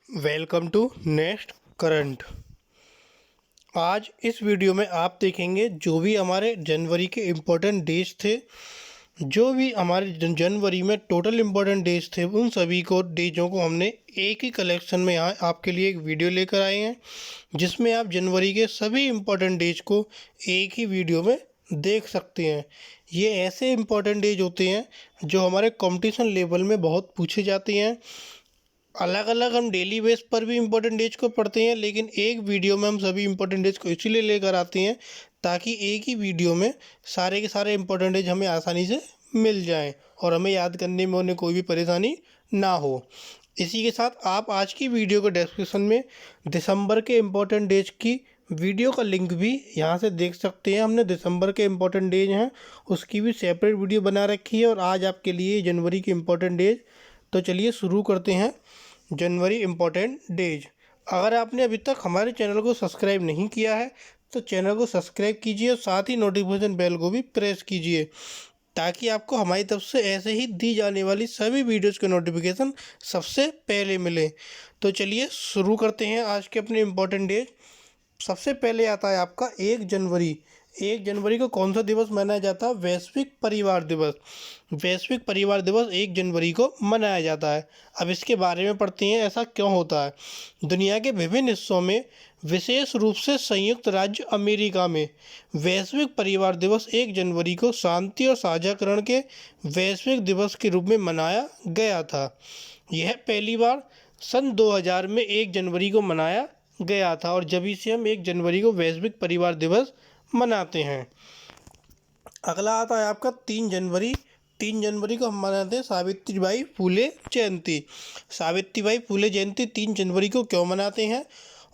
Welcome to next current. आज इस video में आप देखेंगे जो भी हमारे जनवरी के इम्पोर्टेंट डेज थे, जो भी हमारे जनवरी में टोटल इम्पोर्टेंट डेज थे, उन सभी को डेजों को हमने एक ही कलेक्शन में यहाँ आपके लिए एक वीडियो लेकर आए हैं, जिसमें आप जनवरी के सभी इम्पोर्टेंट डेज को एक ही वीडियो में देख सकते हैं। ये ऐसे इम्पोर्टेंट डेज होते हैं जो हमारे कंपटीशन लेवल में बहुत पूछे जाते हैं। अलग अलग हम डेली बेस पर भी इम्पोर्टेंट डेज को पढ़ते हैं, लेकिन एक वीडियो में हम सभी इम्पोर्टेंट डेज को इसीलिए लेकर आते हैं ताकि एक ही वीडियो में सारे के सारे इम्पोर्टेंट डेज हमें आसानी से मिल जाएं और हमें याद करने में उन्हें कोई भी परेशानी ना हो। इसी के साथ आप आज की वीडियो के डिस्क्रिप्शन में दिसंबर के इम्पोर्टेंट डेज की वीडियो का लिंक भी यहाँ से देख सकते हैं। हमने दिसंबर के इम्पोर्टेंट डेज हैं उसकी भी सेपरेट वीडियो बना रखी है, और आज आपके लिए जनवरी के इम्पोर्टेंट डेज। तो चलिए शुरू करते हैं जनवरी इम्पोर्टेंट डेज। अगर आपने अभी तक हमारे चैनल को सब्सक्राइब नहीं किया है तो चैनल को सब्सक्राइब कीजिए और साथ ही नोटिफिकेशन बेल को भी प्रेस कीजिए, ताकि आपको हमारी तरफ से ऐसे ही दी जाने वाली सभी वीडियोज़ के नोटिफिकेशन सबसे पहले मिले। तो चलिए शुरू करते हैं आज के अपने इम्पोर्टेंट डेज। सबसे पहले आता है आपका 1 जनवरी। 1 जनवरी को कौन सा दिवस मनाया जाता है? वैश्विक परिवार दिवस। वैश्विक परिवार दिवस 1 जनवरी को मनाया जाता है। अब इसके बारे में पढ़ते हैं, ऐसा क्यों होता है। दुनिया के विभिन्न हिस्सों में, विशेष रूप से संयुक्त राज्य अमेरिका में, वैश्विक परिवार दिवस 1 जनवरी को शांति और साझाकरण के वैश्विक दिवस के रूप में मनाया गया था। यह पहली बार सन 2000 में 1 जनवरी को मनाया गया था, और जब से हम 1 जनवरी को वैश्विक परिवार दिवस मनाते हैं। अगला आता है आपका 3 जनवरी। 3 जनवरी को हम मनाते हैं सावित्रीबाई फूले जयंती। सावित्रीबाई फूले जयंती 3 जनवरी को क्यों मनाते हैं?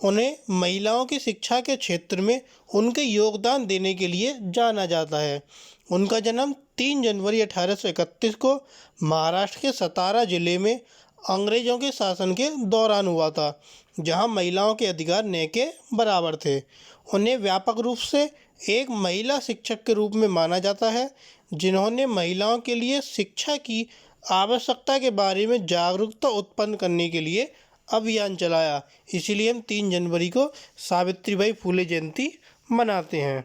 उन्हें महिलाओं की शिक्षा के क्षेत्र में उनके योगदान देने के लिए जाना जाता है। उनका जन्म 3 जनवरी 1831 को महाराष्ट्र के सतारा जिले में अंग्रेजों के शासन के दौरान हुआ था, जहां महिलाओं के अधिकार न के बराबर थे। उन्हें व्यापक रूप से एक महिला शिक्षक के रूप में माना जाता है, जिन्होंने महिलाओं के लिए शिक्षा की आवश्यकता के बारे में जागरूकता उत्पन्न करने के लिए अभियान चलाया। इसीलिए हम 3 जनवरी को सावित्रीबाई फूले जयंती मनाते हैं।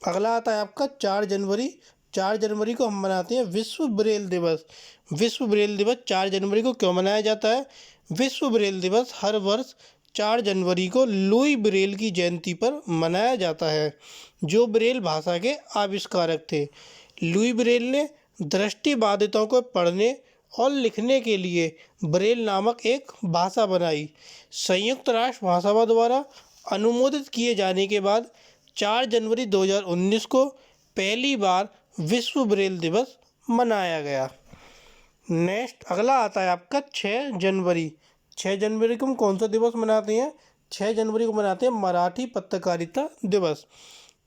अगला आता है आपका 4 जनवरी। 4 जनवरी को हम मनाते हैं विश्व ब्रेल दिवस। विश्व ब्रेल दिवस 4 जनवरी को क्यों मनाया जाता है? विश्व ब्रेल दिवस हर वर्ष 4 जनवरी को लुई ब्रेल की जयंती पर मनाया जाता है, जो ब्रेल भाषा के आविष्कारक थे। लुई ब्रेल ने दृष्टिबाधितों को पढ़ने और लिखने के लिए ब्रेल नामक एक भाषा बनाई। संयुक्त राष्ट्र महासभा द्वारा अनुमोदित किए जाने के बाद 4 जनवरी 2019 को पहली बार विश्व ब्रेल दिवस मनाया गया। नेक्स्ट अगला आता है आपका 6 जनवरी। 6 जनवरी को हम कौन सा दिवस मनाते हैं? 6 जनवरी को मनाते हैं मराठी पत्रकारिता दिवस।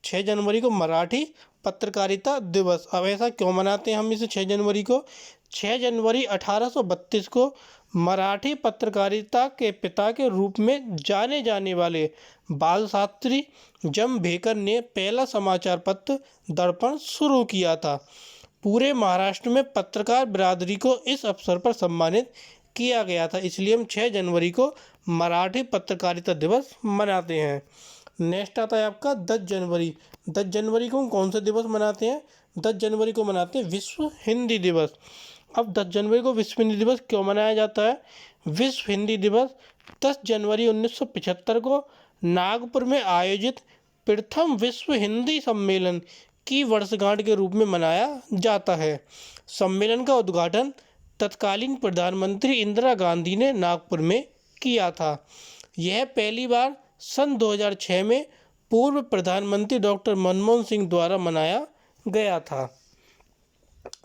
6 जनवरी को मराठी पत्रकारिता दिवस। अब ऐसा क्यों मनाते हैं हम इसे 6 जनवरी को? 6 जनवरी 1832 को मराठी पत्रकारिता के पिता के रूप में जाने जाने वाले बालशास्त्री जंभेकर ने पहला समाचार पत्र दर्पण शुरू किया था। पूरे महाराष्ट्र में पत्रकार बिरादरी को इस अवसर पर सम्मानित किया गया था, इसलिए हम 6 जनवरी को मराठी पत्रकारिता दिवस मनाते हैं। नेक्स्ट आता है आपका 10 जनवरी। 10 जनवरी को हम कौन सा दिवस मनाते हैं? 10 जनवरी को मनाते हैं विश्व हिंदी दिवस। अब 10 जनवरी को विश्व हिंदी दिवस क्यों मनाया जाता है? विश्व हिंदी दिवस 10 जनवरी 1975 को नागपुर में आयोजित प्रथम विश्व हिंदी सम्मेलन की वर्षगांठ के रूप में मनाया जाता है। सम्मेलन का उद्घाटन तत्कालीन प्रधानमंत्री इंदिरा गांधी ने नागपुर में किया था। यह पहली बार सन 2006 में पूर्व प्रधानमंत्री डॉक्टर मनमोहन सिंह द्वारा मनाया गया था।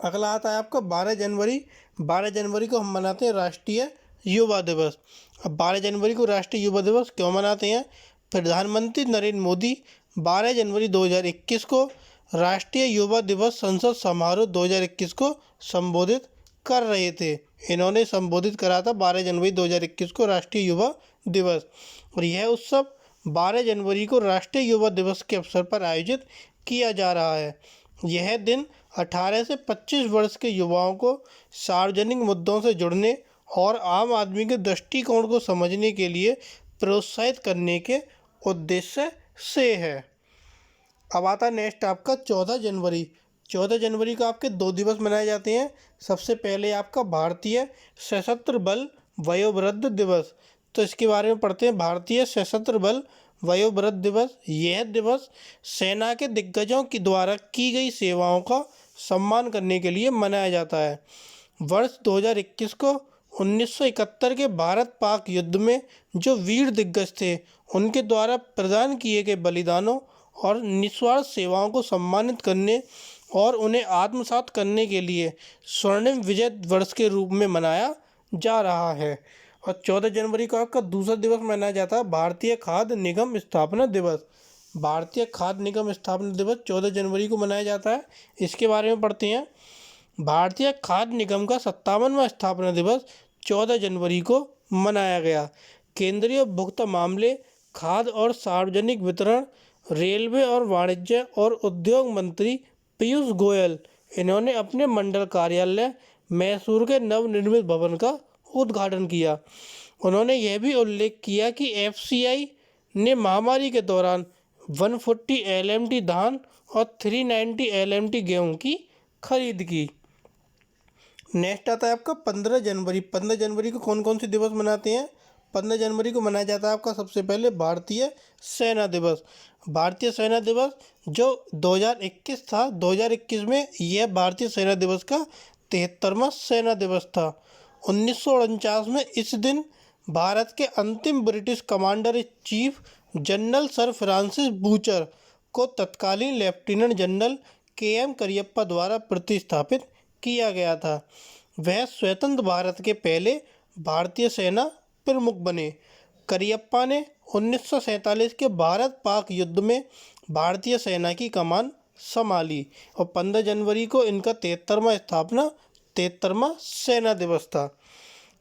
अगला आता है आपका 12 जनवरी। 12 जनवरी को हम मनाते हैं राष्ट्रीय युवा दिवस। अब 12 जनवरी को राष्ट्रीय युवा दिवस क्यों मनाते हैं? प्रधानमंत्री नरेंद्र मोदी 12 जनवरी 2021 को राष्ट्रीय युवा दिवस संसद समारोह 2021 को संबोधित कर रहे थे। इन्होंने संबोधित करा था 12 जनवरी 2021 को राष्ट्रीय युवा दिवस, और यह उत्सव 12 जनवरी को राष्ट्रीय युवा दिवस के अवसर पर आयोजित किया जा रहा है। यह दिन 18 से 25 वर्ष के युवाओं को सार्वजनिक मुद्दों से जुड़ने और आम आदमी के दृष्टिकोण को समझने के लिए प्रोत्साहित करने के उद्देश्य से है। अब आता है नेक्स्ट आपका 14 जनवरी। 14 जनवरी को आपके 2 दिवस मनाए जाते हैं। सबसे पहले आपका भारतीय सशस्त्र बल वयोवृद्ध दिवस। तो इसके बारे में पढ़ते हैं। भारतीय सशस्त्र बल वयोवृद्ध दिवस, यह दिवस सेना के दिग्गजों की द्वारा की गई सेवाओं का सम्मान करने के लिए मनाया जाता है। वर्ष 2021 को 1971 के भारत पाक युद्ध में जो वीर दिग्गज थे उनके द्वारा प्रदान किए गए बलिदानों और निस्वार्थ सेवाओं को सम्मानित करने और उन्हें आत्मसात करने के लिए स्वर्णिम विजय वर्ष के रूप में मनाया जा रहा है। और 14 जनवरी को आपका दूसरा दिवस मनाया जाता है भारतीय खाद्य निगम स्थापना दिवस। भारतीय खाद्य निगम स्थापना दिवस 14 जनवरी को मनाया जाता है। इसके बारे में पढ़ते हैं। भारतीय खाद्य निगम का 57वां स्थापना दिवस 14 जनवरी को मनाया गया। केंद्रीय उपभोक्ता मामले, खाद्य और सार्वजनिक वितरण, रेलवे और वाणिज्य और उद्योग मंत्री पीयूष गोयल, इन्होंने अपने मंडल कार्यालय मैसूर के नवनिर्मित भवन का उद्घाटन किया। उन्होंने यह भी उल्लेख किया कि एफसीआई ने महामारी के दौरान 140 एलएमटी धान और 390 एलएमटी गेहूं की खरीद की। नेक्स्ट आता है आपका 15 जनवरी। 15 जनवरी को कौन कौन से दिवस मनाते हैं? 15 जनवरी को मनाया जाता है आपका सबसे पहले भारतीय सेना दिवस। भारतीय सेना दिवस जो 2021 था, 2021 में यह भारतीय सेना दिवस का 73वां सेना दिवस था। 1949 में इस दिन भारत के अंतिम British commander in chief general sir Francis butcher को तत्कालीन लेफ्टिनेंट जनरल KM करियप्पा द्वारा प्रतिस्थापित किया गया था। वह स्वतंत्र भारत के पहले भारतीय सेना प्रमुख बने। करियप्पा ने 1947 के भारत पाक युद्ध में भारतीय सेना की कमान संभाली और 15 जनवरी को इनका 73वां सेना दिवस था।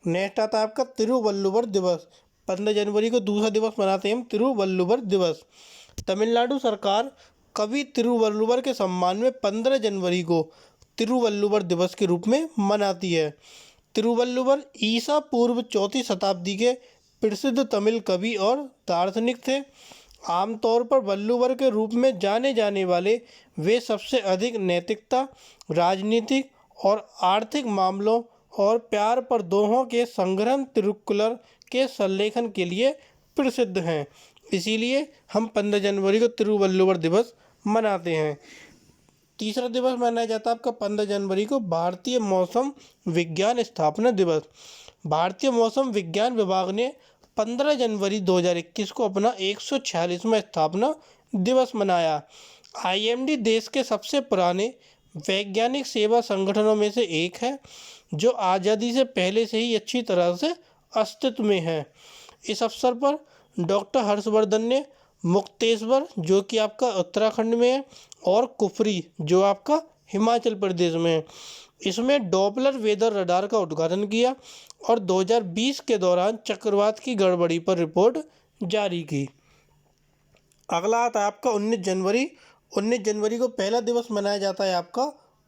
नेक्स्ट आता है आपका तिरुवल्लुवर दिवस। 15 जनवरी को दूसरा दिवस मनाते हैं हम, तिरुवल्लुवर दिवस। तमिलनाडु सरकार कवि तिरुवल्लुवर के सम्मान में 15 जनवरी को तिरुवल्लुवर दिवस के रूप में मनाती है। तिरुवल्लुवर ईसा पूर्व 4वीं शताब्दी के प्रसिद्ध तमिल कवि और दार्शनिक थे। आमतौर पर वल्लुवर के रूप में जाने जाने वाले वे सबसे अधिक नैतिकता, राजनीतिक और आर्थिक मामलों और प्यार पर दोहों के संग्रह तिरुक्कुलर के संलेखन के लिए प्रसिद्ध हैं। इसीलिए हम 15 जनवरी को तिरुवल्लुवर दिवस मनाते हैं। तीसरा दिवस मनाया जाता है आपका 15 जनवरी को भारतीय मौसम विज्ञान स्थापना दिवस। भारतीय मौसम विज्ञान विभाग ने 15 जनवरी 2021 को अपना 146वां स्थापना दिवस मनाया। IMD देश के सबसे पुराने वैज्ञानिक सेवा संगठनों में से एक है जो आज़ादी से पहले से ही अच्छी तरह से अस्तित्व में है। इस अवसर पर डॉक्टर हर्षवर्धन ने मुक्तेश्वर जो कि आपका उत्तराखंड में है और कुफरी जो आपका हिमाचल प्रदेश में है, इसमें डॉपलर वेदर रडार का उद्घाटन किया और 2020 के दौरान चक्रवात की गड़बड़ी पर रिपोर्ट जारी की। अगला आता है आपका 19 जनवरी। 19 जनवरी को पहला दिवस मनाया जाता है आपका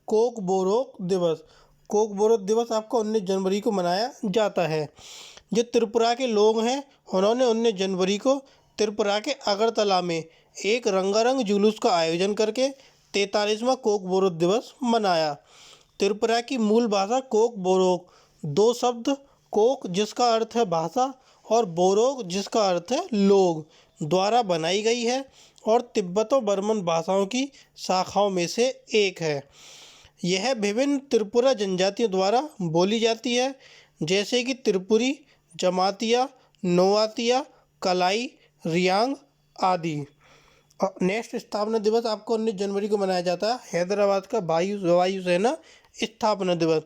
कोकबोरोक दिवस। कोकबोरोक दिवस आपका 19 जनवरी को मनाया जाता है। जो त्रिपुरा के लोग हैं उन्होंने 19 जनवरी को त्रिपुरा के अगरतला में एक रंगारंग जुलूस का आयोजन करके 43वां कोकबोरोक दिवस मनाया। त्रिपुरा की मूल भाषा कोकबोरोक, दो शब्द कोक जिसका अर्थ है भाषा और बोरोक जिसका अर्थ है लोग द्वारा बनाई गई है और तिब्बतो बर्मन भाषाओं की शाखाओं में से एक है। यह विभिन्न त्रिपुरा जनजातियों द्वारा बोली जाती है जैसे कि त्रिपुरी, जमातिया, नोआतिया, कलाई, रियांग आदि। नेक्स्ट स्थापना दिवस आपको 19 जनवरी को मनाया जाता है हैदराबाद का वायुसेना स्थापना दिवस।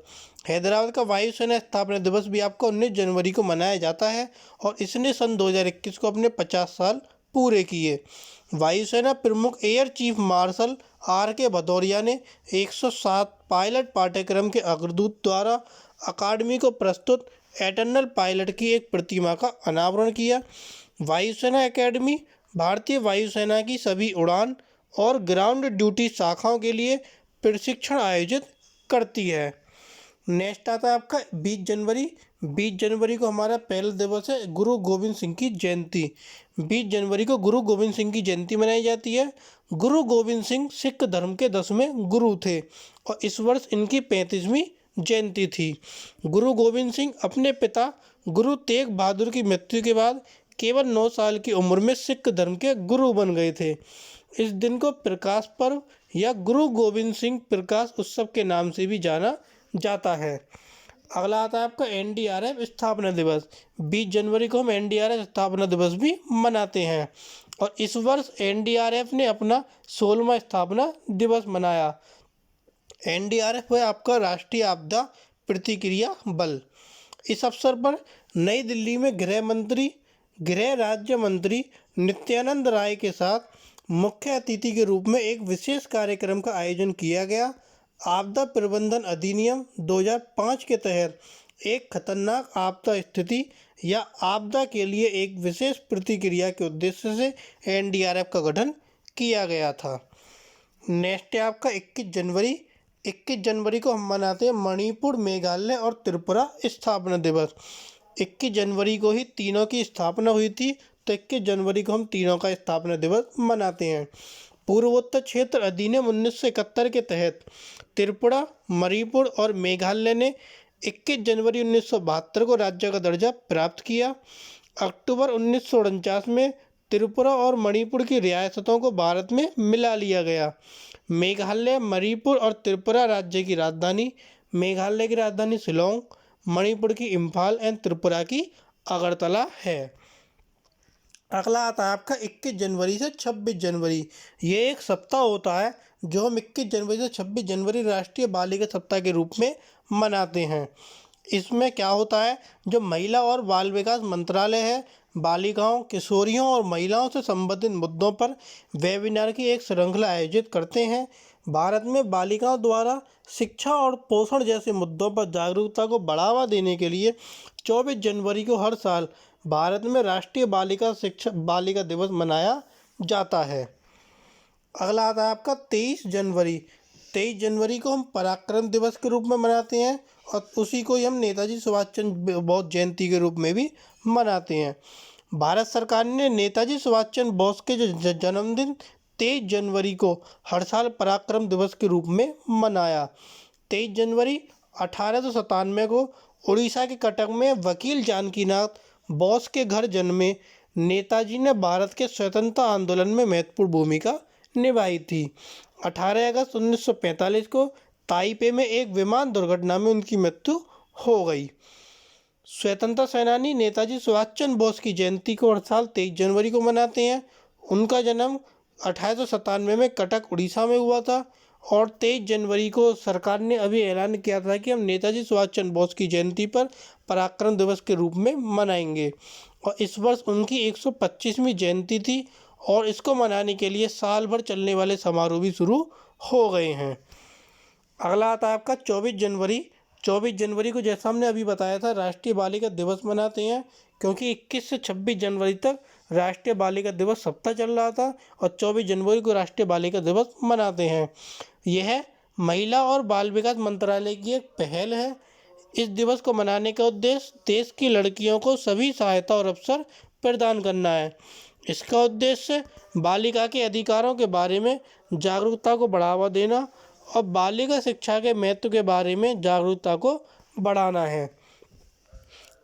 हैदराबाद का वायुसेना स्थापना दिवस भी आपको 19 जनवरी को मनाया जाता है और इसने सन 2021 को अपने 50 साल पूरे किए। वायुसेना प्रमुख air chief marshal RK Bhadauria ने 107 पायलट पाठ्यक्रम के अग्रदूत द्वारा अकादमी को प्रस्तुत एटर्नल पायलट की एक प्रतिमा का अनावरण किया। वायुसेना एकेडमी भारतीय वायुसेना की सभी उड़ान और ग्राउंड ड्यूटी शाखाओं के लिए प्रशिक्षण आयोजित करती है। नेक्स्ट आता है आपका 20 जनवरी। 20 जनवरी को हमारा पहला दिवस है गुरु गोविंद सिंह की जयंती। 20 जनवरी को गुरु गोविंद सिंह की जयंती मनाई जाती है। गुरु गोविंद सिंह सिख धर्म के 10वें गुरु थे और इस वर्ष इनकी 35वीं जयंती थी। गुरु गोविंद सिंह अपने पिता गुरु तेग बहादुर की मृत्यु के बाद केवल 9 साल की उम्र में सिख धर्म के गुरु बन गए थे। इस दिन को प्रकाश पर्व या गुरु गोविंद सिंह प्रकाश उत्सव के नाम से भी जाना जाता है। अगला आता है आपका एनडीआरएफ स्थापना दिवस। 20 जनवरी को हम एनडीआरएफ स्थापना दिवस भी मनाते हैं और इस वर्ष एनडीआरएफ ने अपना 16वां स्थापना दिवस मनाया। एनडीआरएफ है आपका राष्ट्रीय आपदा प्रतिक्रिया बल। इस अवसर पर नई दिल्ली में गृह राज्य मंत्री नित्यानंद राय के साथ मुख्य अतिथि के रूप में एक विशेष कार्यक्रम का आयोजन किया गया। आपदा प्रबंधन अधिनियम 2005 के तहत एक खतरनाक आपदा स्थिति या आपदा के लिए एक विशेष प्रतिक्रिया के उद्देश्य से एनडीआरएफ का गठन किया गया था। नेक्स्ट है आपका 21 जनवरी। 21 जनवरी को हम मनाते हैं मणिपुर, मेघालय और त्रिपुरा स्थापना दिवस। 21 जनवरी को ही तीनों की स्थापना हुई थी, तो 21 जनवरी को हम तीनों का स्थापना दिवस मनाते हैं। पूर्वोत्तर क्षेत्र अधिनियम 1971 के तहत त्रिपुरा, मणिपुर और मेघालय ने 21 जनवरी 1972 को राज्य का दर्जा प्राप्त किया। अक्टूबर 1949 में त्रिपुरा और मणिपुर की रियासतों को भारत में मिला लिया गया। मेघालय, मणिपुर और त्रिपुरा राज्य की राजधानी, मेघालय की राजधानी शिलोंग, मणिपुर की इम्फाल एंड त्रिपुरा की अगरतला है। अगला आता है आपका 21 जनवरी से 26 जनवरी। ये एक सप्ताह होता है जो हम 21 जनवरी से 26 जनवरी राष्ट्रीय बालिका सप्ताह के रूप में मनाते हैं। इसमें क्या होता है, जो महिला और बाल विकास मंत्रालय है बालिकाओं, किशोरियों और महिलाओं से संबंधित मुद्दों पर वेबिनार की एक श्रृंखला आयोजित करते हैं। भारत में बालिकाओं द्वारा शिक्षा और पोषण जैसे मुद्दों पर जागरूकता को बढ़ावा देने के लिए 24 जनवरी को हर साल भारत में राष्ट्रीय बालिका दिवस मनाया जाता है। अगला आता है आपका 23 जनवरी। 23 जनवरी को हम पराक्रम दिवस के रूप में मनाते हैं और उसी को ही हम नेताजी सुभाष चंद्र बोस जयंती के रूप में भी मनाते हैं। भारत सरकार ने नेताजी सुभाष चंद्र बोस के जो जन्मदिन 23 जनवरी को हर साल पराक्रम दिवस के रूप में मनाया। 23 जनवरी 1897 को उड़ीसा के कटक में वकील जानकीनाथ बोस के घर जन्मे नेताजी ने भारत के स्वतंत्रता आंदोलन में महत्वपूर्ण भूमिका निभाई थी। 18 अगस्त 1945 को ताइपे में एक विमान दुर्घटना में उनकी मृत्यु हो गई। स्वतंत्रता सेनानी नेताजी सुभाष चंद्र बोस की जयंती को हर साल 23 जनवरी को मनाते हैं। उनका जन्म 1897 में कटक उड़ीसा में हुआ था और 23 जनवरी को सरकार ने अभी ऐलान किया था कि हम नेताजी सुभाष चंद्र बोस की जयंती पर पराक्रम दिवस के रूप में मनाएंगे और इस वर्ष उनकी 125वीं जयंती थी और इसको मनाने के लिए साल भर चलने वाले समारोह भी शुरू हो गए हैं। अगला आता है आपका 24 जनवरी। 24 जनवरी को जैसा हमने अभी बताया था राष्ट्रीय बालिका दिवस मनाते हैं, क्योंकि 21 से 26 जनवरी तक राष्ट्रीय बालिका दिवस सप्ताह चल रहा था और 24 जनवरी को राष्ट्रीय बालिका दिवस मनाते हैं। यह महिला और बाल विकास मंत्रालय की एक पहल है। इस दिवस को मनाने का उद्देश्य देश की लड़कियों को सभी सहायता और अवसर प्रदान करना है। इसका उद्देश्य बालिका के अधिकारों के बारे में जागरूकता को बढ़ावा देना और बालिका शिक्षा के महत्व के बारे में जागरूकता को बढ़ाना है।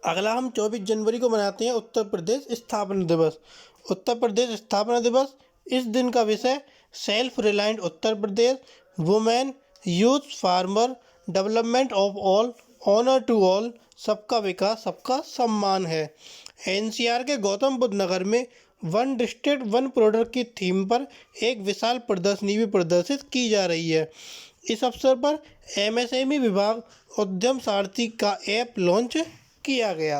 अगला हम 24 जनवरी को मनाते हैं उत्तर प्रदेश स्थापना दिवस। उत्तर प्रदेश स्थापना दिवस, इस दिन का विषय self reliant Uttar Pradesh, women, youth, farmer, development of all, honour to all, सबका विकास सबका सम्मान है। एनसीआर के गौतम बुद्ध नगर में वन डिस्ट्रिक्ट वन प्रोडक्ट की थीम पर एक विशाल प्रदर्शनी भी प्रदर्शित की जा रही है। इस अवसर पर एमएसएमई विभाग उद्यम सारथी का ऐप लॉन्च किया गया।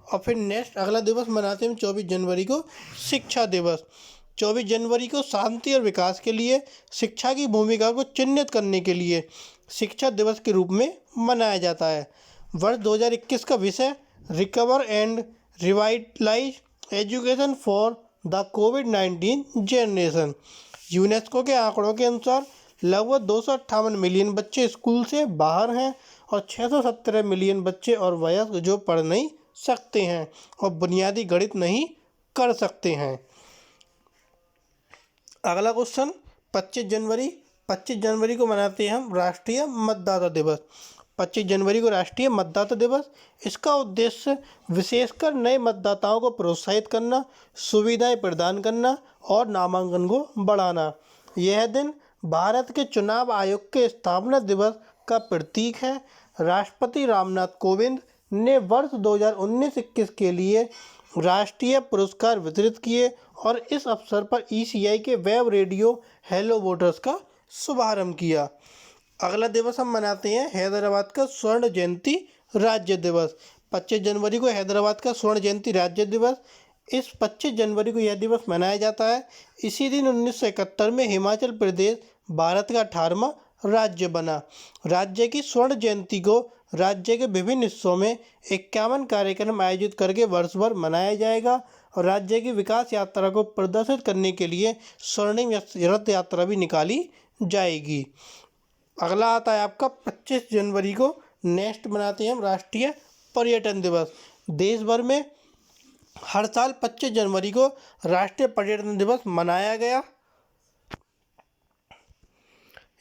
और फिर नेक्स्ट अगला दिवस मनाते हैं 24 जनवरी को शिक्षा दिवस। 24 जनवरी को शांति और विकास के लिए शिक्षा की भूमिका को चिन्हित करने के लिए शिक्षा दिवस के रूप में मनाया जाता है। वर्ष 2021 का विषय recover and revitalise education for the covid generation. UNESCO के आंकड़ों के अनुसार लगभग 258 मिलियन बच्चे स्कूल से बाहर हैं और 617 मिलियन बच्चे और वयस्क जो पढ़ नहीं सकते हैं और बुनियादी गणित नहीं कर सकते हैं। अगला क्वेश्चन 25 जनवरी। 25 जनवरी को मनाते हैं हम राष्ट्रीय मतदाता दिवस। 25 जनवरी को राष्ट्रीय मतदाता दिवस। इसका उद्देश्य विशेषकर नए मतदाताओं को प्रोत्साहित करना, सुविधाएं प्रदान करना और नामांकन को बढ़ाना। यह दिन भारत के चुनाव आयोग के स्थापना दिवस का प्रतीक है। राष्ट्रपति रामनाथ कोविंद ने वर्ष 2019-21 के लिए राष्ट्रीय पुरस्कार वितरित किए और इस अवसर पर ईसीआई के वेब रेडियो हेलो वोटर्स का शुभारंभ किया। अगला दिवस हम मनाते हैं हैदराबाद का स्वर्ण जयंती राज्य दिवस। 25 जनवरी को हैदराबाद का स्वर्ण जयंती राज्य दिवस। इस 25 जनवरी को यह दिवस मनाया जाता है। इसी दिन 1971 में हिमाचल प्रदेश भारत का 18वां राज्य बना। राज्य की स्वर्ण जयंती को राज्य के विभिन्न हिस्सों में 51 कार्यक्रम आयोजित करके वर्ष भर मनाया जाएगा और राज्य की विकास यात्रा को प्रदर्शित करने के लिए स्वर्णिम रथ यात्रा भी निकाली जाएगी। अगला आता है आपका 25 जनवरी को नेक्स्ट मनाते हैं हम राष्ट्रीय पर्यटन दिवस। देश भर में हर साल 25 जनवरी को राष्ट्रीय पर्यटन दिवस मनाया गया।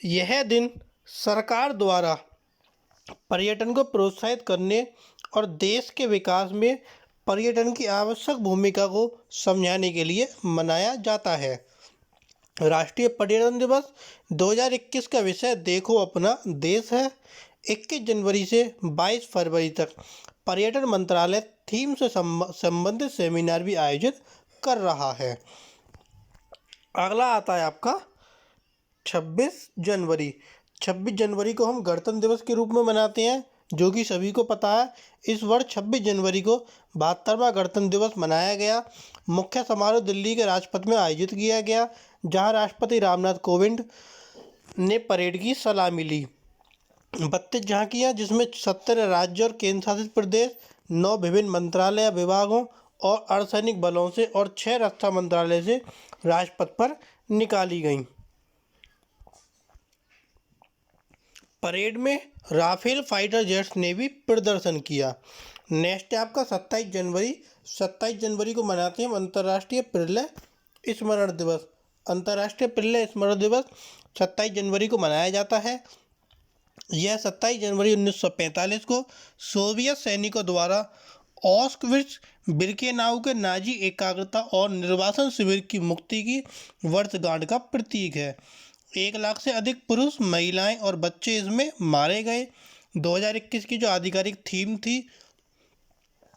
यह दिन सरकार द्वारा पर्यटन को प्रोत्साहित करने और देश के विकास में पर्यटन की आवश्यक भूमिका को समझाने के लिए मनाया जाता है। राष्ट्रीय पर्यटन दिवस 2021 का विषय देखो अपना देश है। 21 जनवरी से 22 फरवरी तक पर्यटन मंत्रालय थीम से संबंधित सेमिनार भी आयोजित कर रहा है। अगला आता है आपका 26 जनवरी। 26 जनवरी को हम गणतंत्र दिवस के रूप में मनाते हैं, जो कि सभी को पता है। इस वर्ष 26 जनवरी को 72वां गणतंत्र दिवस मनाया गया। मुख्य समारोह दिल्ली के राजपथ में आयोजित किया गया, जहां राष्ट्रपति रामनाथ कोविंद ने परेड की सलामी ली। 32 झांकियां, जिसमें 70 राज्य और केंद्र शासित प्रदेश, 9 विभिन्न मंत्रालय विभागों और अर्धसैनिक बलों से और 6 रक्षा मंत्रालय से राजपथ पर निकाली गईं। परेड में राफेल फाइटर जेट्स ने भी प्रदर्शन किया। नेक्स्ट है आपका 27 जनवरी। 27 जनवरी को मनाते हैं अंतर्राष्ट्रीय प्रलय स्मरण दिवस। अंतर्राष्ट्रीय प्रलय स्मरण दिवस 27 जनवरी को मनाया जाता है। यह 27 जनवरी 1945 को सोवियत सैनिकों द्वारा ऑस्कविट्स बिर्केनाउ के नाजी एकाग्रता और निर्वासन शिविर की मुक्ति की वर्षगांठ का प्रतीक है। 1 लाख से अधिक पुरुष, महिलाएं और बच्चे इसमें मारे गए। 2021 की जो आधिकारिक थीम थी,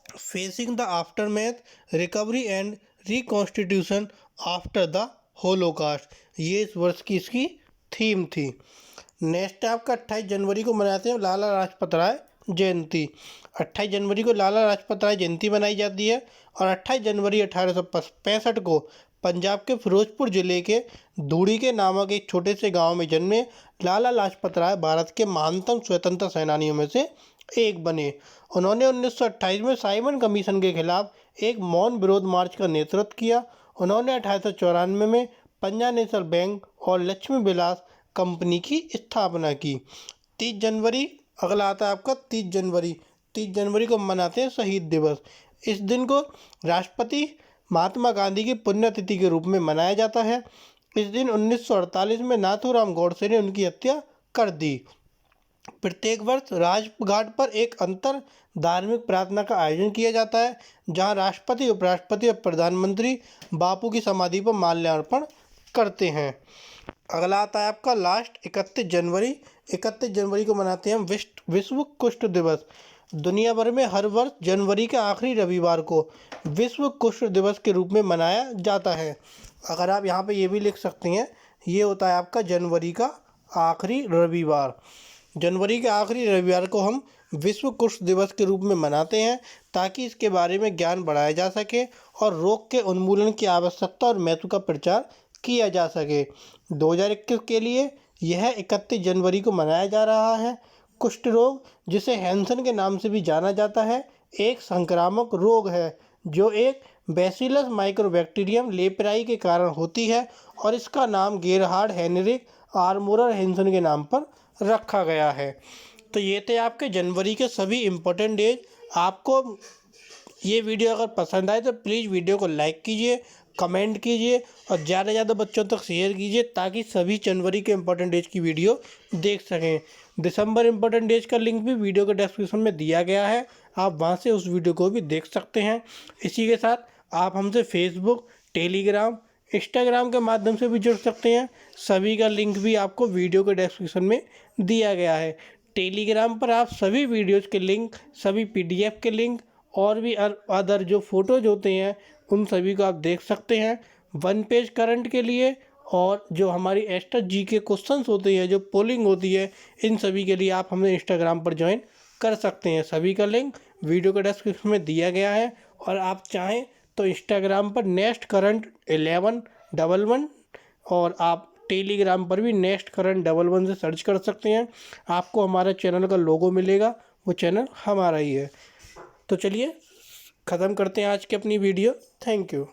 facing the aftermath, recovery and reconstitution after the Holocaust, ये इस वर्ष की इसकी थीम थी। नेक्स्ट आपका 28 जनवरी को मनाते हैं लाला लाजपत राय जयंती। 28 जनवरी को लाला लाजपत राय जयंती मनाई जाती है और 28 जनवरी 1865 को पंजाब के फिरोजपुर जिले के धूड़ी के नामक एक छोटे से गांव में जन्मे लाला लाजपत राय भारत के महानतम स्वतंत्रता सेनानियों में से एक बने। उन्होंने 1928 में साइमन कमीशन के खिलाफ एक मौन विरोध मार्च का नेतृत्व किया। उन्होंने 1894 में पंजाब नेशनल बैंक और लक्ष्मी विलास कंपनी की स्थापना की। 30 जनवरी अगला आता है आपका 30 जनवरी। 30 जनवरी को मनाते हैं शहीद दिवस। इस दिन को राष्ट्रपति महात्मा गांधी की पुण्यतिथि के रूप में मनाया जाता है। इस दिन 1948 में नाथूराम गौडसे ने उनकी हत्या कर दी। प्रत्येक वर्ष राजघाट पर एक अंतर धार्मिक प्रार्थना का आयोजन किया जाता है, जहां राष्ट्रपति, उपराष्ट्रपति और प्रधानमंत्री बापू की समाधि पर माल्यार्पण करते हैं। अगला आता है आपका लास्ट 31 जनवरी। 31 जनवरी को मनाते हैं विश्व कुष्ठ दिवस। दुनिया भर में हर वर्ष जनवरी के आखिरी रविवार को विश्व कुष्ठ दिवस के रूप में मनाया जाता है। अगर आप यहाँ पे ये भी लिख सकते हैं, ये होता है आपका जनवरी का आखिरी रविवार। जनवरी के आखिरी रविवार को हम विश्व कुष्ठ दिवस के रूप में मनाते हैं, ताकि इसके बारे में ज्ञान बढ़ाया जा सके और रोग के उन्मूलन की आवश्यकता और महत्व का प्रचार किया जा सके। 2021 के लिए यह 31 जनवरी को मनाया जा रहा है। कुष्ठ रोग, जिसे हैंसन के नाम से भी जाना जाता है, एक संक्रामक रोग है जो एक बैसिलस माइक्रोबैक्टीरियम लेप्राई के कारण होती है और इसका नाम गेरहार्ड हेनरिक आर्मोरर हैंसन के नाम पर रखा गया है। तो ये थे आपके जनवरी के सभी इम्पोर्टेंट डेज। आपको ये वीडियो अगर पसंद आए तो प्लीज़ वीडियो को लाइक कीजिए, कमेंट कीजिए और ज़्यादा से ज़्यादा बच्चों तक शेयर कीजिए ताकि सभी जनवरी के इम्पोर्टेंट डेज की वीडियो देख सकें। दिसंबर इम्पोर्टेंट डेज का लिंक भी वीडियो के डिस्क्रिप्शन में दिया गया है, आप वहाँ से उस वीडियो को भी देख सकते हैं। इसी के साथ आप हमसे फेसबुक, टेलीग्राम, इंस्टाग्राम के माध्यम से भी जुड़ सकते हैं। सभी का लिंक भी आपको वीडियो के डिस्क्रिप्शन में दिया गया है। टेलीग्राम पर आप सभी वीडियोज़ के लिंक, सभी PDF के लिंक और भी अदर जो फ़ोटोज़ होते हैं उन सभी को आप देख सकते हैं। 1 पेज करंट के लिए और जो हमारी एक्स्ट्रा GK क्वेश्चंस होते हैं, जो पोलिंग होती है, इन सभी के लिए आप हमें इंस्टाग्राम पर ज्वाइन कर सकते हैं। सभी का लिंक वीडियो के डिस्क्रिप्शन में दिया गया है और आप चाहें तो इंस्टाग्राम पर नेक्स्ट करंट 1111 और आप टेलीग्राम पर भी नेक्स्ट करंट 11 से सर्च कर सकते हैं। आपको हमारे चैनल का लोगो मिलेगा, वो चैनल हमारा ही है। तो चलिए ख़त्म करते हैं आज की अपनी वीडियो। Thank you.